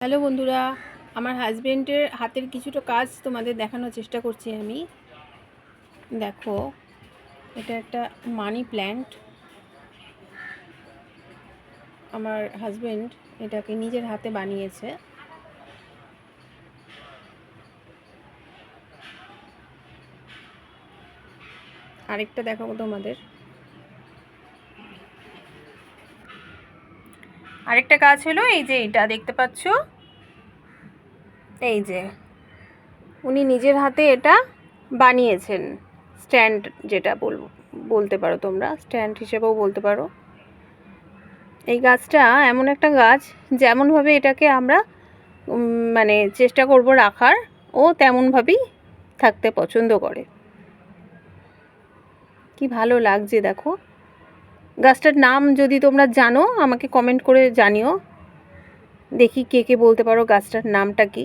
Hello বন্ধুরা, আমার হাজবেন্ডের হাতের কিছুটা কাজ তোমাদের দেখানোর চেষ্টা করছি আমি। দেখো, এটা একটা মানি প্ল্যান্ট। আমার হাজবেন্ড এটাকে নিজের হাতে বানিয়েছে। আরেকটা দেখাবো তোমাদের। আরেকটা কাজ হলো এই যে এটা দেখতে পাচ্ছ, এই যে উনি নিজের হাতে এটা বানিয়েছেন। স্ট্যান্ড যেটা বলতে পারো, তোমরা স্ট্যান্ড হিসেবেও বলতে পারো। এই গাছটা এমন একটা গাছ, যেমনভাবে এটাকে আমরা মানে চেষ্টা করব রাখার, ও তেমনভাবেই থাকতে পছন্দ করে। কি ভালো লাগছে দেখো। গাছটার নাম যদি তোমরা জানো আমাকে কমেন্ট করে জানিও, দেখি কে কে বলতে পারো গাছটার নামটা কি।